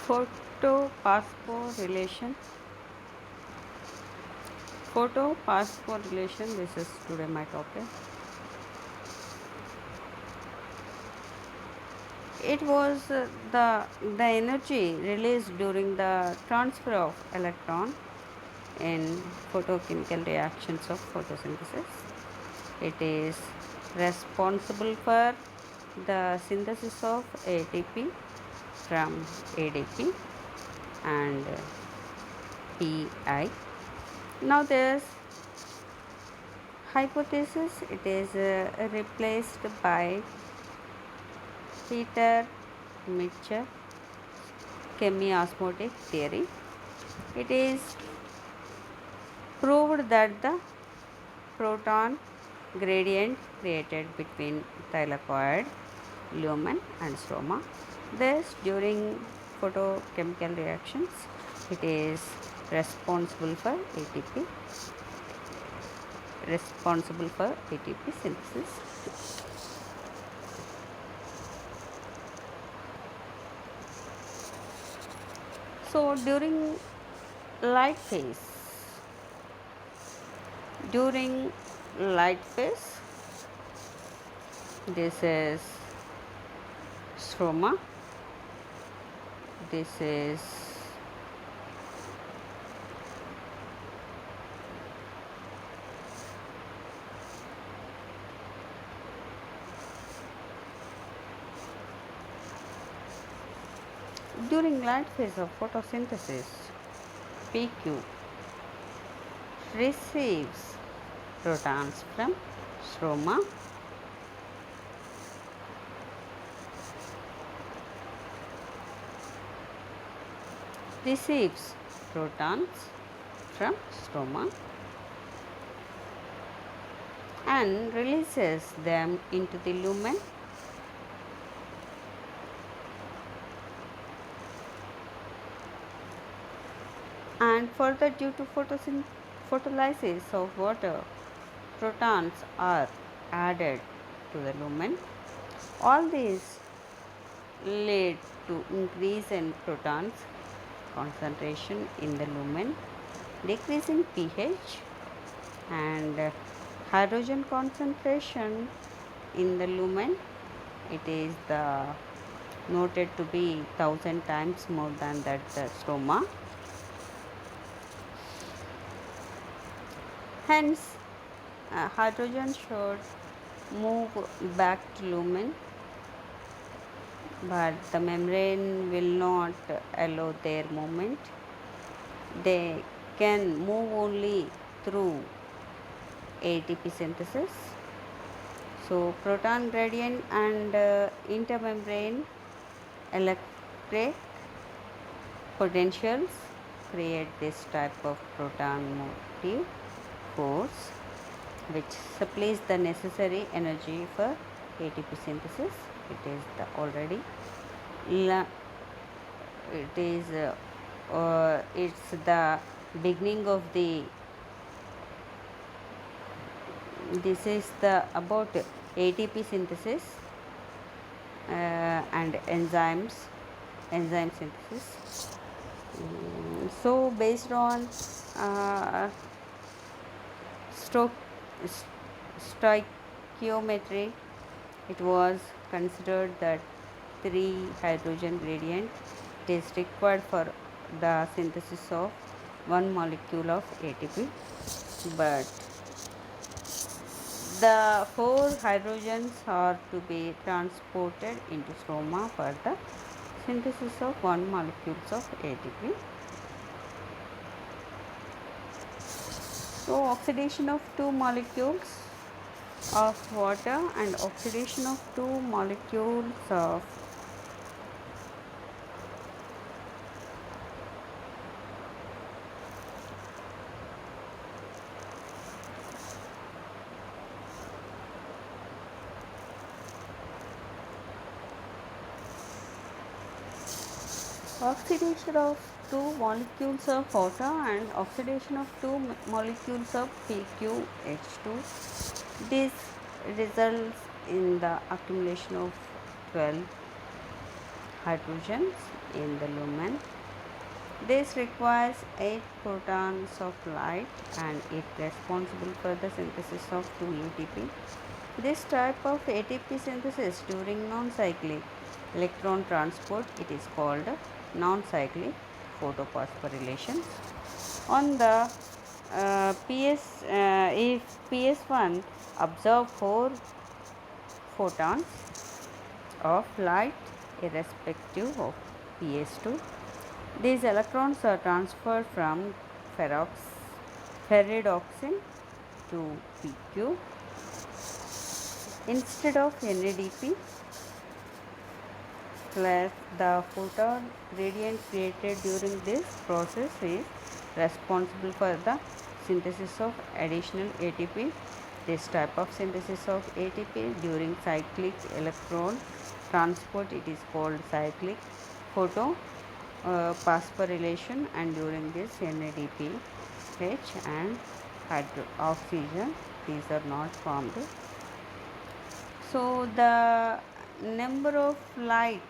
Photophosphorylation. Photophosphorylation, this is today my topic. It was the energy released during the transfer of electron in photochemical reactions of photosynthesis. It is responsible for the synthesis of ATP from ADP and PI. Now there's hypothesis. It is replaced by Peter Mitchell chemiosmotic theory. It is proved that the proton gradient created between thylakoid, lumen and stroma. Thus, during photochemical reactions, it is responsible for ATP synthesis. So light phase, during light phase, this is stroma, this is during light phase of photosynthesis, PQ receives protons from stroma, receives protons from stroma and releases them into the lumen. And further, due to photolysis of water, protons are added to the lumen. All these lead to increase in protons concentration in the lumen, decrease in pH and hydrogen concentration in the lumen. It is noted to be 1000 times more than that stroma. Hence, hydrogen should move back to lumen, but the membrane will not allow their movement. They can move only through ATP synthesis. So, proton gradient and intermembrane electric potentials create this type of proton motive force, which supplies the necessary energy for ATP synthesis. It is it's the beginning of the. This is about ATP synthesis and enzyme synthesis. So based on stoichiometry, it was considered that 3 hydrogen gradient is required for the synthesis of 1 molecule of ATP, but the 4 hydrogens are to be transported into stroma for the synthesis of 1 molecules of ATP. So, oxidation of 2 molecules of water and oxidation of 2 molecules of oxidation of 2 molecules of water and oxidation of 2 molecules of PQH2. This results in the accumulation of 12 hydrogens in the lumen. This requires 8 photons of light and it is responsible for the synthesis of 2 ATP. This type of ATP synthesis during non-cyclic electron transport, it is called non-cyclic photophosphorylation. On the if PS1 absorb 4 photons of light irrespective of PS2, these electrons are transferred from ferredoxin to PQ instead of NADP, plus the photon gradient created during this process is responsible for the synthesis of additional ATP. This type of synthesis of ATP during cyclic electron transport, it is called cyclic phosphorylation, and during this NADP, H and oxygen, these are not formed. So the number of light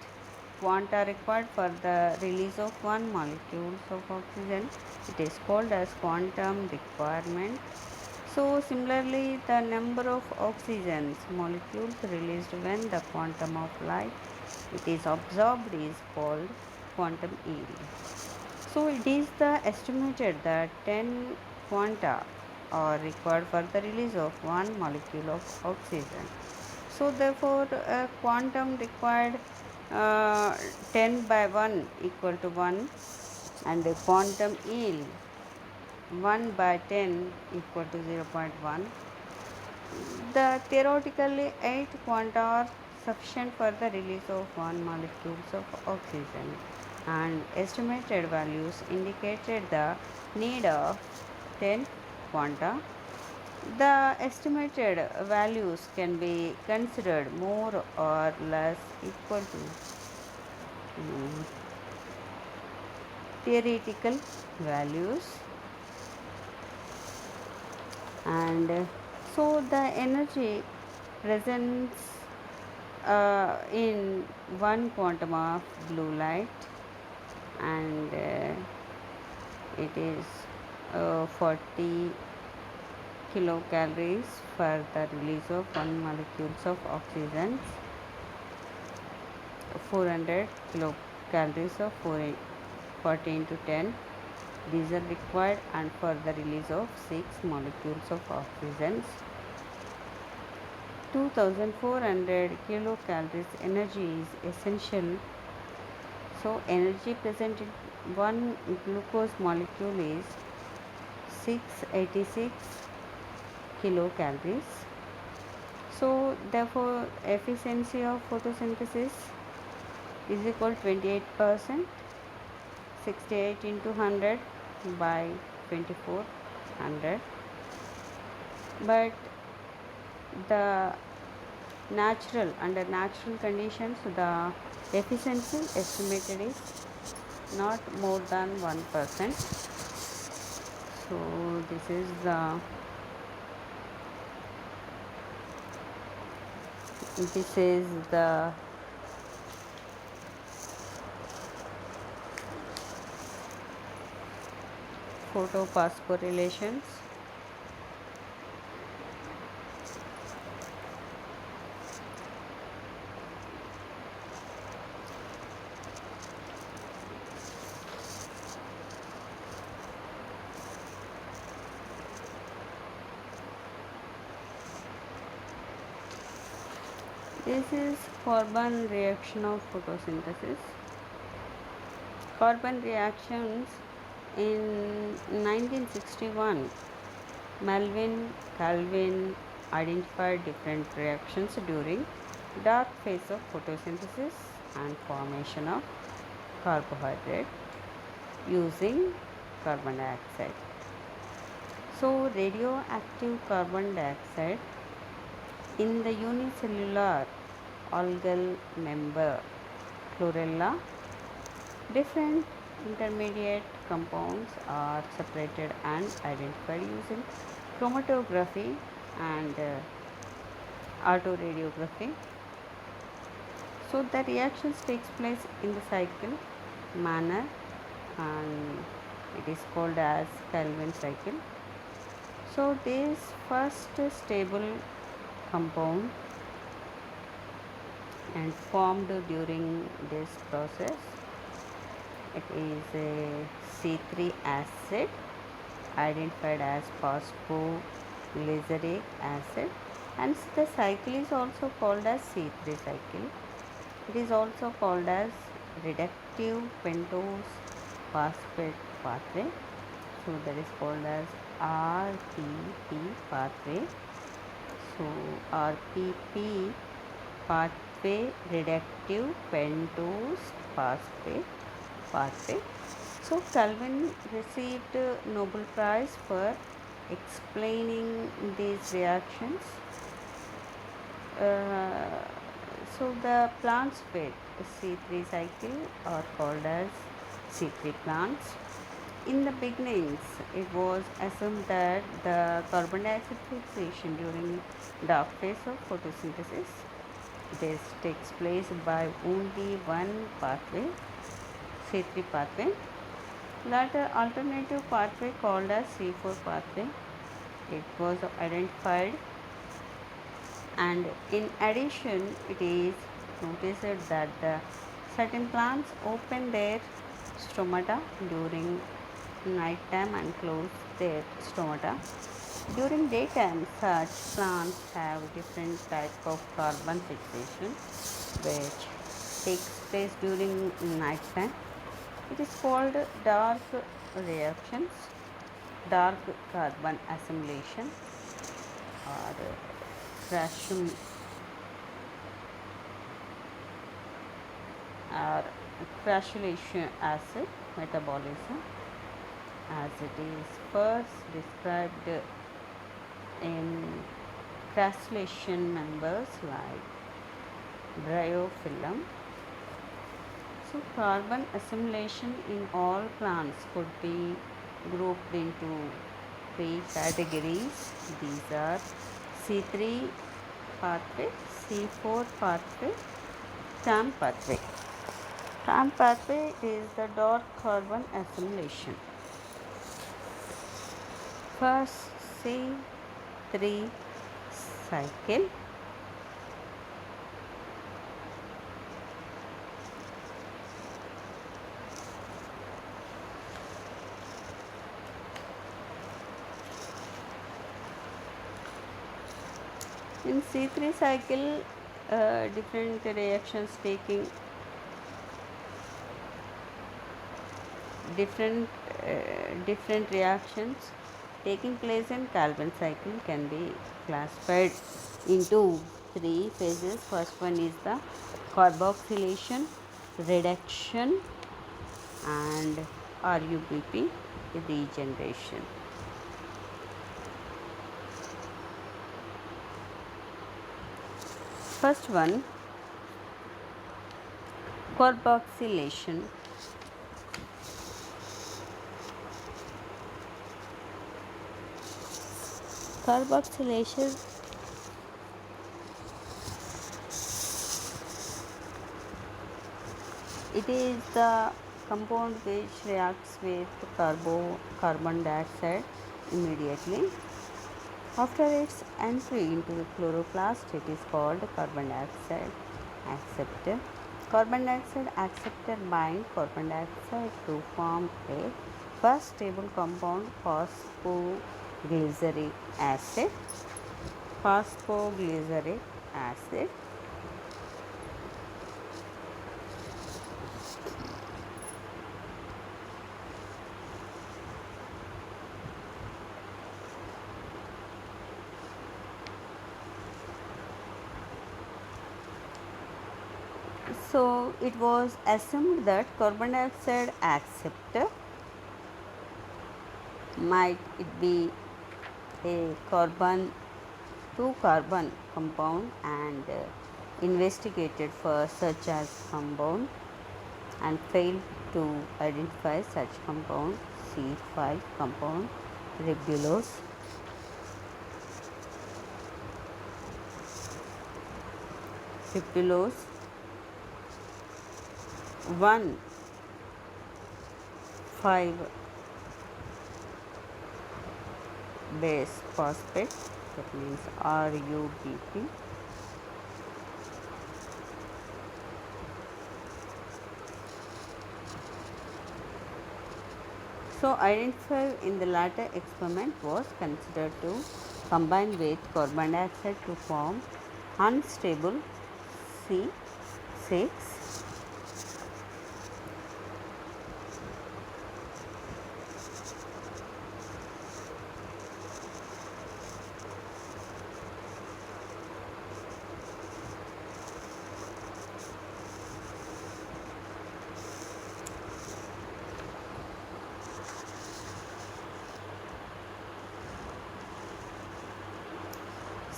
quanta required for the release of one molecule of oxygen, it is called as quantum requirement. So similarly, the number of oxygen molecules released when the quantum of light it is absorbed is called quantum yield. So it is the estimated that 10 quanta are required for the release of one molecule of oxygen. So therefore, quantum required 10 by 1 equal to 1, and the quantum yield 1 by 10 equal to 0.1. The theoretically 8 quanta are sufficient for the release of 1 molecules of oxygen, and estimated values indicated the need of 10 quanta. The estimated values can be considered more or less equal to theoretical values, and so the energy presents in 1 quantum of blue light, and it is 40 kilocalories for the release of 1 molecules of oxygen, 400 kilocalories of 40 into 10, these are required, and for the release of 6 molecules of oxygen, 2400 kilocalories energy is essential. So energy present in 1 glucose molecule is 686 kilocalories. So therefore efficiency of photosynthesis is equal to 28%, 68 into 100 by 2400, but the under natural conditions the efficiency estimated is not more than 1%. So this is the photophosphorylations. This is carbon reaction of photosynthesis. Carbon reactions in 1961, Melvin Calvin identified different reactions during dark phase of photosynthesis and formation of carbohydrate using carbon dioxide. So radioactive carbon dioxide in the unicellular algal member chlorella, different intermediate compounds are separated and identified using chromatography and autoradiography. So the reactions takes place in the cycle manner, and it is called as Calvin cycle. So this first stable compound and formed during this process, it is a C3 acid identified as phosphoglyceric acid, and the cycle is also called as C3 cycle. It is also called as reductive pentose phosphate pathway. So that is called as Rtp pathway. So Rtp pathway, reductive pentose phosphate pathway. So Calvin received Nobel Prize for explaining these reactions. So the plants with C3 cycle are called as C3 plants. In the beginnings, it was assumed that the carbon dioxide fixation during the phase of photosynthesis, this takes place by only one pathway, C3 pathway. Later alternative pathway called as C4 pathway, it was identified, and in addition it is noticed that the certain plants open their stomata during night time and close their stomata during daytime. Such plants have different type of carbon fixation which takes place during night time. It is called dark reactions, dark carbon assimilation, or or crassulation acid metabolism, as it is first described in crassulation members like bryophyllum. So carbon assimilation in all plants could be grouped into three categories. These are C3 pathway, C4 pathway, TAM pathway. TAM pathway is the dark carbon assimilation. First C3 cycle. In C3 cycle, different reactions taking different reactions taking place in Calvin cycle can be classified into three phases. First one is the carboxylation, reduction, and RUBP regeneration. First one, carboxylation. Carboxylation it is the compound which reacts with carbon dioxide immediately. After its entry into the chloroplast, it is called carbon dioxide acceptor. Carbon dioxide acceptor bind carbon dioxide to form a first stable compound, phosphoglyceric acid. Phosphoglyceric acid. So it was assumed that carbon dioxide acceptor might it be a carbon 2 carbon compound, and investigated for such as compound and failed to identify such compound, C5 compound ribulose. Ribulose 1 5 base phosphate, that means RUBP. So, identified in the latter experiment was considered to combine with carbon dioxide to form unstable C6.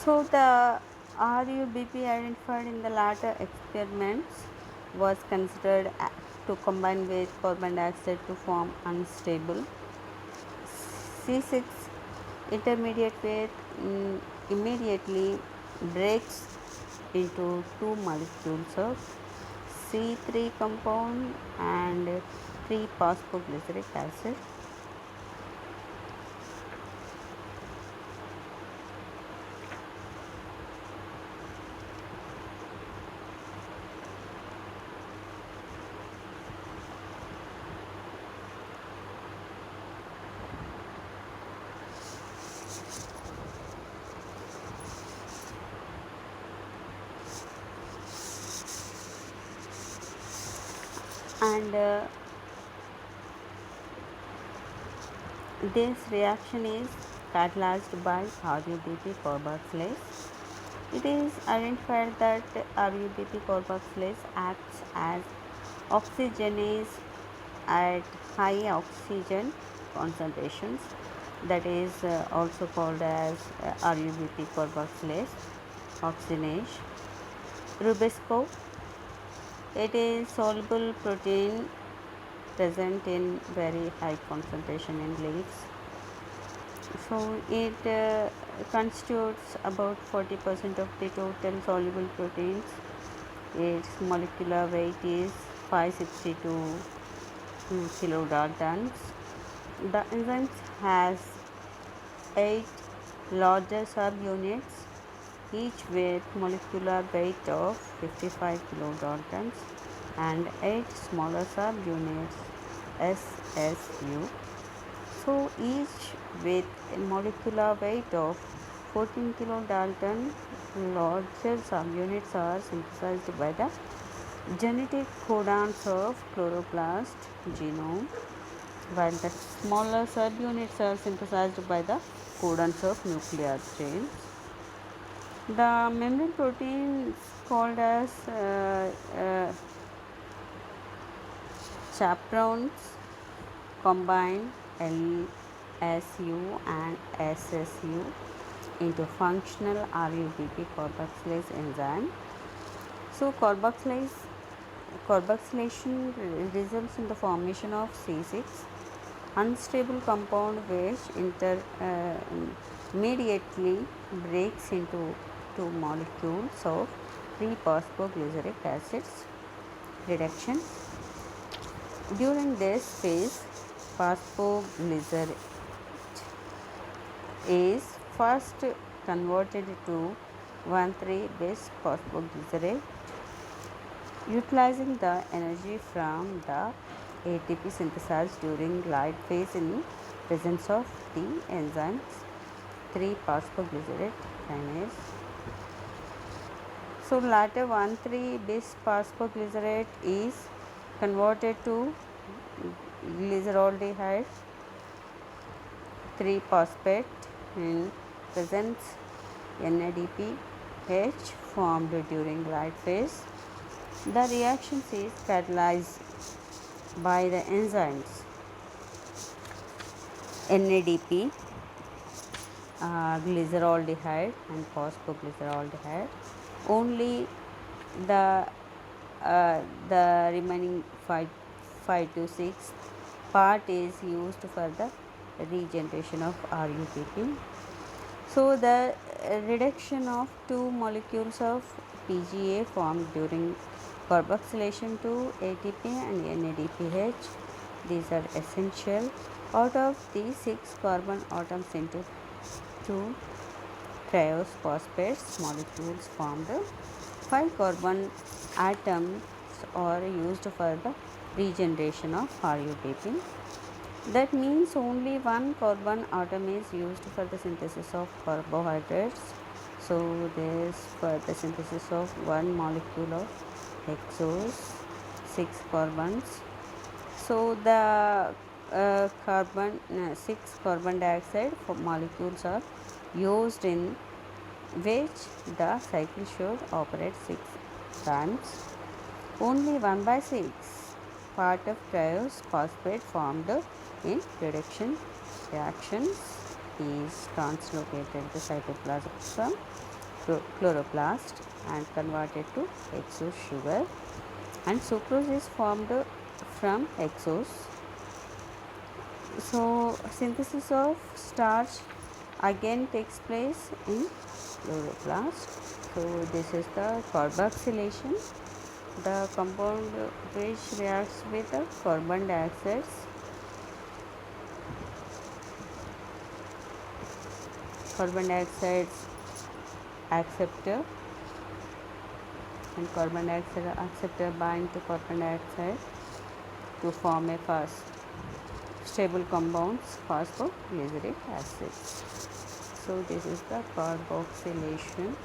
So, the RUBP identified in the latter experiments was considered to combine with carbon dioxide to form unstable C6 intermediate with immediately breaks into two molecules of C3 compound and 3 phosphoglyceric acid. And this reaction is catalyzed by RUBP carboxylase. It is identified that RUBP carboxylase acts as oxygenase at high oxygen concentrations, that is also called as RUBP carboxylase oxygenase. Rubisco, it is soluble protein present in very high concentration in leaves. So, it constitutes about 40% of the total soluble proteins. Its molecular weight is 562 kilodaltons. The enzyme has 8 larger subunits, each with molecular weight of 55 kilodaltons, and 8 smaller subunits SSU. So, each with a molecular weight of 14 kilodalton. Larger subunits are synthesized by the genetic codons of chloroplast genome, while the smaller subunits are synthesized by the codons of nuclear chains. The membrane proteins called as chaperones combine LSU and SSU into functional RUBP carboxylase enzyme. So, carboxylation results in the formation of C6 unstable compound which immediately breaks into two molecules of 3 phosphoglyceric acids reduction. During this phase, phosphoglycerate is first converted to 1,3-bis phosphoglycerate, utilizing the energy from the ATP synthesized during light phase in presence of the enzymes 3-phosphoglycerate kinase. So, later 1,3-bis phosphoglycerate is converted to glyceraldehyde 3-phosphate in presence NADPH formed during light phase. The reaction is catalyzed by the enzymes NADP, glyceraldehyde and phosphoglyceraldehyde. Only the remaining 5 to 6 part is used for the regeneration of RUBP. So, the reduction of two molecules of PGA formed during carboxylation to ATP and NADPH These are essential. Out of the 6 carbon atoms into 2 triose phosphates molecules formed, 5 carbon atoms are used for the regeneration of Rtp. That means only one carbon atom is used for the synthesis of carbohydrates. So this for the synthesis of one molecule of hexose, 6 carbons. So the 6 carbon dioxide molecules are used, in which the cycle should operate 6 times. Only 1 by 6 part of triose phosphate formed in reduction reactions is translocated the cytoplasm from chloroplast and converted to hexose sugar, and sucrose is formed from hexose. So synthesis of starch again takes place in chloroplast. So this is the carboxylation, the compound which reacts with the carbon dioxide acceptor, and carbon dioxide acceptor bind to carbon dioxide to form a fast stable compounds phosphoglyceric acid. So this is the carboxylation.